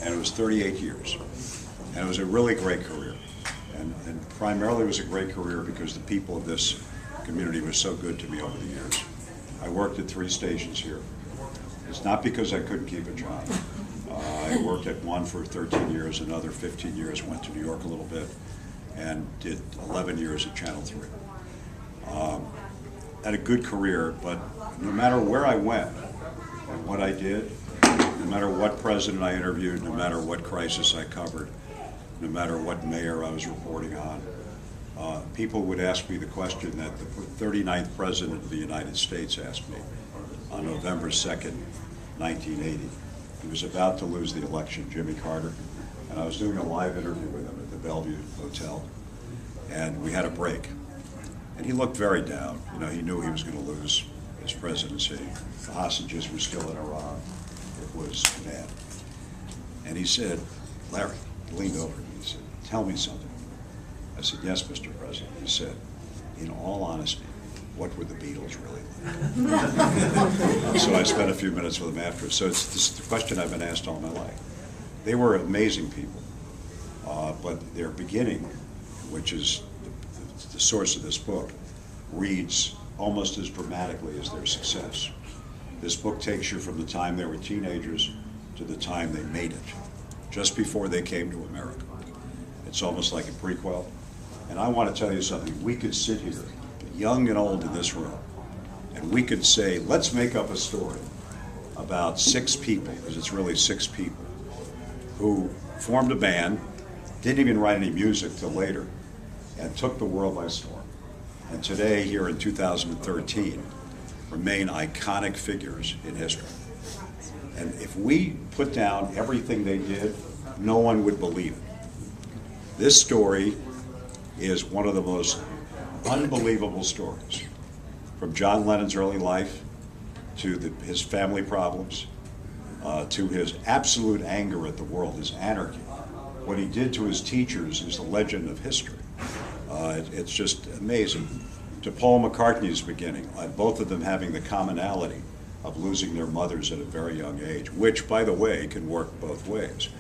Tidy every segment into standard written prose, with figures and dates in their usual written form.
and it was 38 years. And it was a really great career. And primarily it was a great career because the people of this community were so good to me over the years. I worked at 3 stations here. It's not because I couldn't keep a job. I worked at one for 13 years, another 15 years, went to New York a little bit, and did 11 years at Channel 3. Had a good career, but no matter where I went and what I did, no matter what president I interviewed, no matter what crisis I covered, no matter what mayor I was reporting on, people would ask me the question that the 39th President of the United States asked me on November 2nd, 1980. He was about to lose the election, Jimmy Carter, and I was doing a live interview with him at the Bellevue Hotel, and we had a break. And he looked very down. You know, he knew he was going to lose his presidency. The hostages were still in Iran. It was bad. And he said, Larry, he leaned over and he said, tell me something. I said, yes, Mr. President. He said, in all honesty, what were the Beatles really like? So I spent a few minutes with him after. So it's this is the question I've been asked all my life. They were amazing people, but their beginning, which is the source of this book, reads almost as dramatically as their success. This book takes you from the time they were teenagers to the time they made it, just before they came to America. It's almost like a prequel. And I want to tell you something. We could sit here, young and old in this room, and we could say, let's make up a story about 6 people, because it's really 6 people, who formed a band, didn't even write any music till later, and took the world by storm. And today, here in 2013, remain iconic figures in history. And if we put down everything they did, no one would believe it. This story is one of the most unbelievable stories, from John Lennon's early life to his family problems, to his absolute anger at the world, his anarchy. What he did to his teachers is a legend of history. It's just amazing. To Paul McCartney's beginning, both of them having the commonality of losing their mothers at a very young age, which, by the way, can work both ways.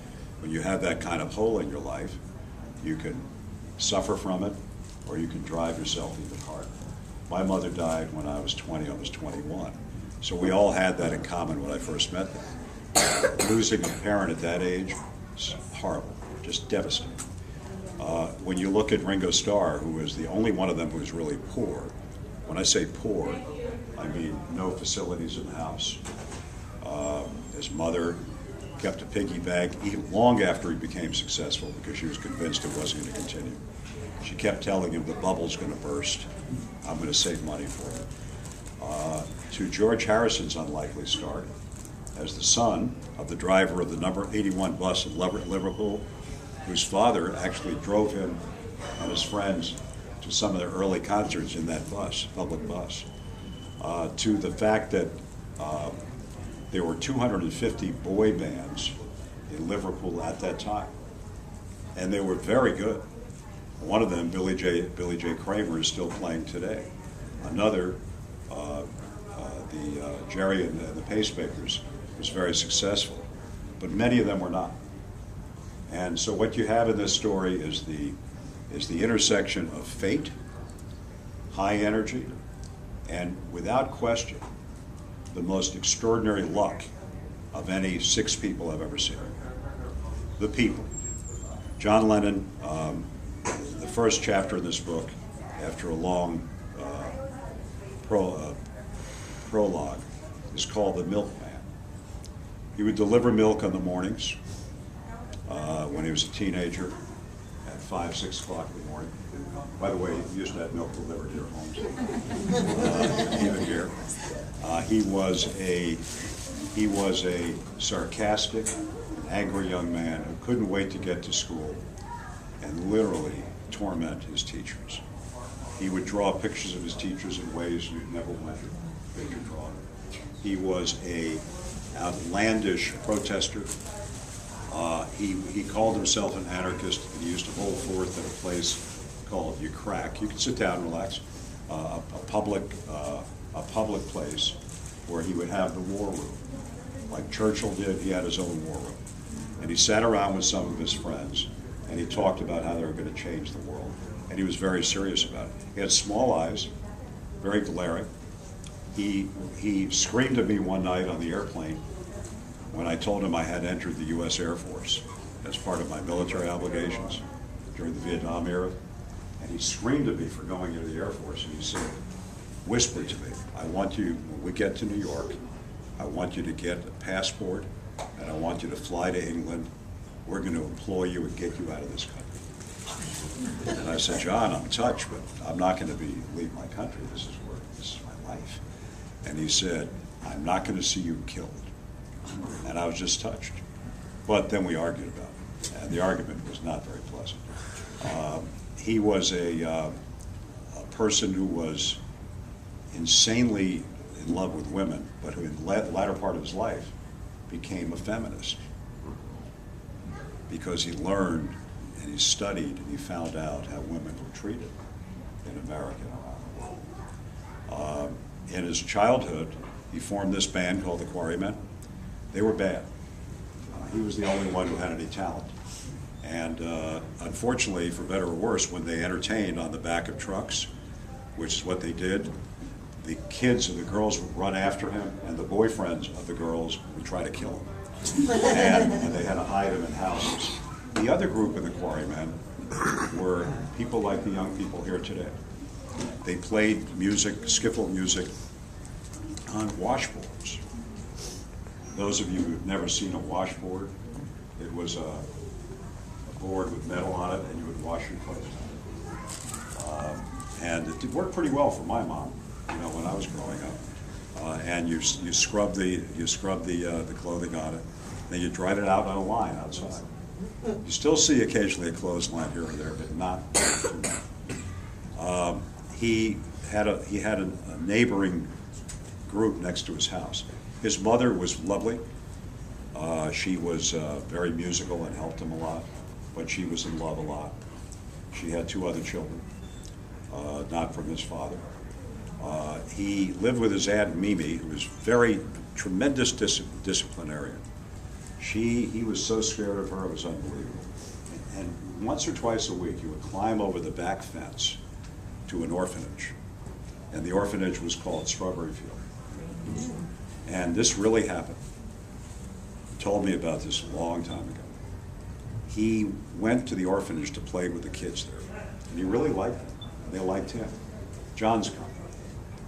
When you have that kind of hole in your life, you can suffer from it, or you can drive yourself even harder. My mother died when I was 20, I was 21. So we all had that in common when I first met them. Losing a parent at that age is horrible, just devastating. When you look at Ringo Starr, who was the only one of them who was really poor, when I say poor, I mean no facilities in the house. His mother kept a piggy bank even long after he became successful because she was convinced it wasn't going to continue. She kept telling him the bubble's going to burst. I'm going to save money for it. To George Harrison's unlikely start, as the son of the driver of the number 81 bus in Liverpool, whose father actually drove him and his friends to some of their early concerts in that bus, public bus, to the fact that there were 250 boy bands in Liverpool at that time, and they were very good. One of them, Billy J. Kramer, is still playing today. Another, Jerry and the Pacemakers, was very successful, but many of them were not. And so what you have in this story is the intersection of fate, high energy, and without question, the most extraordinary luck of any 6 people I've ever seen. The people. John Lennon, the first chapter in this book, after a long prologue, is called The Milkman. He would deliver milk on the mornings when he was a teenager at 5, 6 o'clock in the morning. By the way, he used to have milk delivered here at homes, even here. He was a sarcastic, angry young man who couldn't wait to get to school and literally torment his teachers. He would draw pictures of his teachers in ways you'd never want your picture drawn. He was a outlandish protester. He called himself an anarchist, and he used to hold forth at a place called You Crack. You can sit down and relax. A public place where he would have the war room. Like Churchill did, he had his own war room. And he sat around with some of his friends, and he talked about how they were going to change the world. And he was very serious about it. He had small eyes, very glaring. He screamed at me one night on the airplane when I told him I had entered the U.S. Air Force as part of my military obligations during the Vietnam era. And he screamed at me for going into the Air Force, and he said, whispered to me, I want you, when we get to New York, I want you to get a passport, and I want you to fly to England. We're going to employ you and get you out of this country. And I said, John, I'm touched, but I'm not going to leave my country. This is my life. And he said, I'm not going to see you killed. And I was just touched. But then we argued about it, and the argument was not very pleasant. He was a person who was insanely in love with women, but who in the latter part of his life became a feminist because he learned and he studied and he found out how women were treated in America and around the world. In his childhood, he formed this band called the Quarrymen. They were bad. He was the only one who had any talent. And unfortunately, for better or worse, when they entertained on the back of trucks, which is what they did, the kids and the girls would run after him, and the boyfriends of the girls would try to kill him. And they had to hide him in houses. The other group of the Quarrymen were people like the young people here today. They played music, skiffle music, on washboards. Those of you who've never seen a washboard, it was a board with metal on it, and you would wash your clothes on it. And it worked pretty well for my mom, when I was growing up. And you scrub the clothing on it, then you dried it out on a line outside. You still see occasionally a clothesline here or there, but not too much. He had a neighboring group next to his house. His mother was lovely. She was very musical and helped him a lot, but she was in love a lot. She had 2 other children, not from his father. He lived with his aunt Mimi, who was tremendous disciplinarian. He was so scared of her, it was unbelievable. And once or twice a week, he would climb over the back fence to an orphanage. And the orphanage was called Strawberry Field. And this really happened. He told me about this a long time ago. He went to the orphanage to play with the kids there. And he really liked them. And they liked him. John's coming.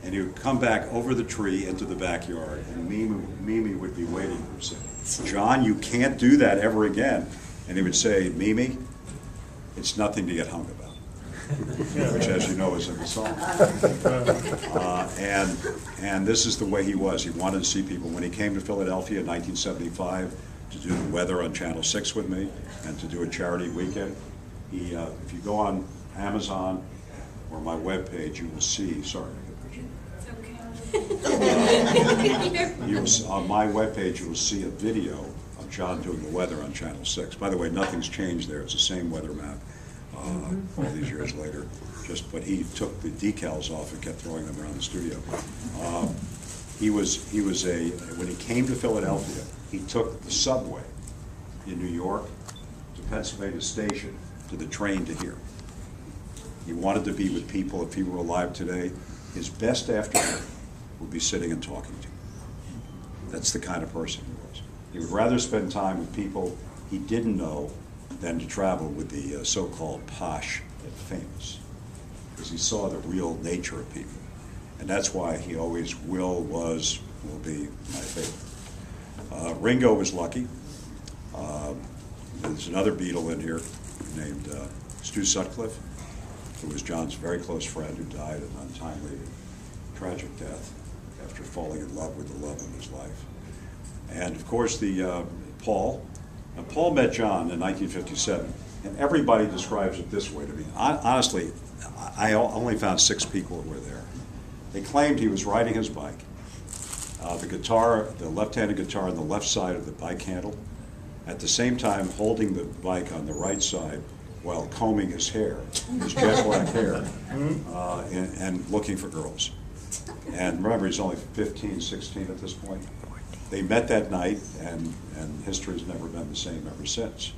And he would come back over the tree into the backyard, and Mimi would be waiting for him, saying, John, you can't do that ever again. And he would say, Mimi, it's nothing to get hung about. Which, as you know, is in the song. And this is the way he was. He wanted to see people. When he came to Philadelphia in 1975 to do the weather on Channel 6 with me and to do a charity weekend, if you go on Amazon or my webpage, you will see, sorry. On my webpage, you will see a video of John doing the weather on Channel 6. By the way, nothing's changed there. It's the same weather map all these years later. But he took the decals off and kept throwing them around the studio. When he came to Philadelphia, he took the subway in New York to Pennsylvania Station to the train to here. He wanted to be with people. If he were alive today, his best afternoon would be sitting and talking to. That's the kind of person he was. He would rather spend time with people he didn't know than to travel with the so-called posh and famous, because he saw the real nature of people. And that's why he always will be my favorite. Ringo was lucky. There's another Beatle in here named Stu Sutcliffe, who was John's very close friend, who died an untimely, tragic death after falling in love with the love of his life. And of course, Paul. Now, Paul met John in 1957, and everybody describes it this way to me. Honestly, I only found 6 people who were there. They claimed he was riding his bike. The left-handed guitar on the left side of the bike handle, at the same time holding the bike on the right side while combing his hair, his jet black hair, and looking for girls. And remember, he's only 15, 16 at this point. they met that night, and history's never been the same ever since.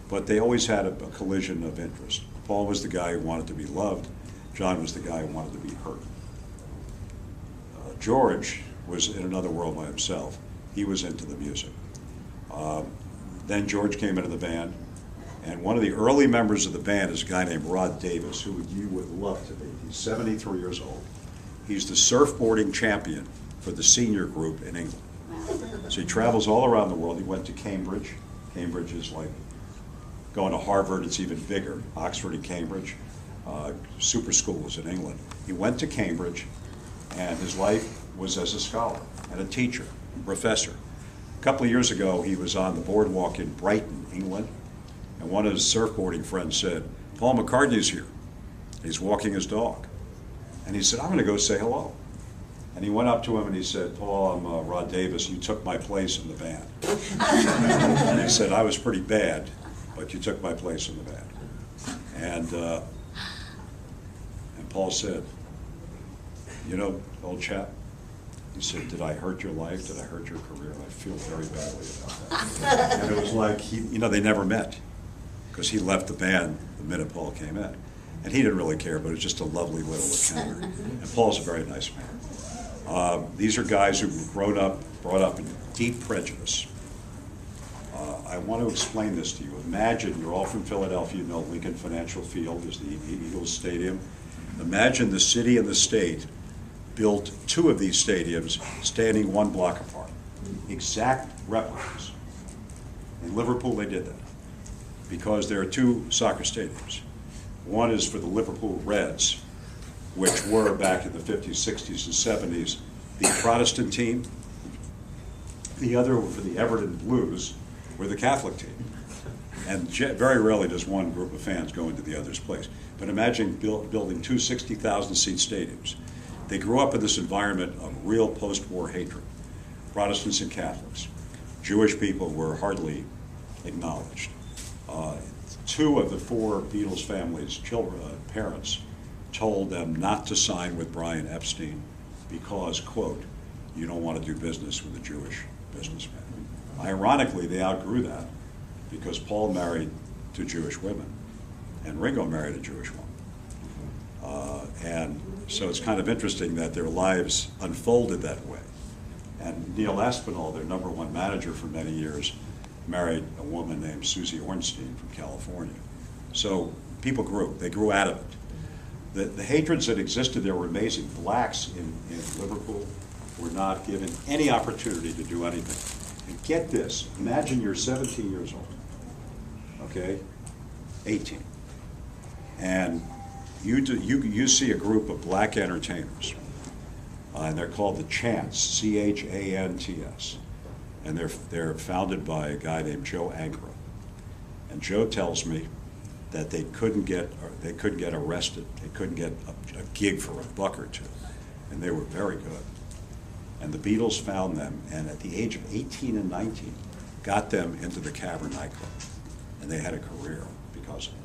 But they always had a collision of interest. Paul was the guy who wanted to be loved. John was the guy who wanted to be hurt. George was in another world by himself. He was into the music. Then George came into the band, and one of the early members of the band is a guy named Rod Davis, who you would love to meet. He's 73 years old. He's the surfboarding champion for the senior group in England. So he travels all around the world. He went to Cambridge. Cambridge is like going to Harvard, it's even bigger. Oxford and Cambridge, super schools in England. He went to Cambridge, and his life was as a scholar and a teacher, professor. A couple of years ago, he was on the boardwalk in Brighton, England, and one of his surfboarding friends said, "Paul McCartney's here. He's walking his dog." And he said, "I'm going to go say hello." And he went up to him and he said, "Paul, I'm Rod Davis. You took my place in the band." And he said, "I was pretty bad, but you took my place in the band." And Paul said, "You know, old chap," he said, "did I hurt your life? Did I hurt your career? I feel very badly about that." And it was like, they never met, because he left the band the minute Paul came in. And he didn't really care, but it was just a lovely little encounter. And Paul's a very nice man. These are guys who've brought up in deep prejudice. I want to explain this to you. Imagine, you're all from Philadelphia, you know Lincoln Financial Field is the Eagles Stadium. Imagine the city and the state built two of these stadiums standing one block apart. Exact replicas. In Liverpool, they did that because there are two soccer stadiums. One is for the Liverpool Reds, which were back in the 50s, 60s, and 70s the Protestant team. The other for the Everton Blues were the Catholic team. And very rarely does one group of fans go into the other's place. But imagine building two 60,000-seat stadiums. They grew up in this environment of real post-war hatred. Protestants and Catholics. Jewish people were hardly acknowledged. Two of the four Beatles families' parents told them not to sign with Brian Epstein because, quote, "you don't want to do business with a Jewish businessman." Ironically, they outgrew that because Paul married two Jewish women and Ringo married a Jewish woman. And so it's kind of interesting that their lives unfolded that way. And Neil Aspinall, their number one manager for many years, married a woman named Susie Ornstein from California. So people grew. They grew out of it. The hatreds that existed there were amazing. Blacks in Liverpool were not given any opportunity to do anything. And get this, imagine you're 17 years old, okay, 18, and you see a group of black entertainers, and they're called the Chants, C-H-A-N-T-S, and they're founded by a guy named Joe Ankra. And Joe tells me that they couldn't get arrested, they couldn't get a gig for a buck or two, and they were very good. And the Beatles found them, and at the age of 18 and 19, got them into the Cavern nightclub, and they had a career because of it.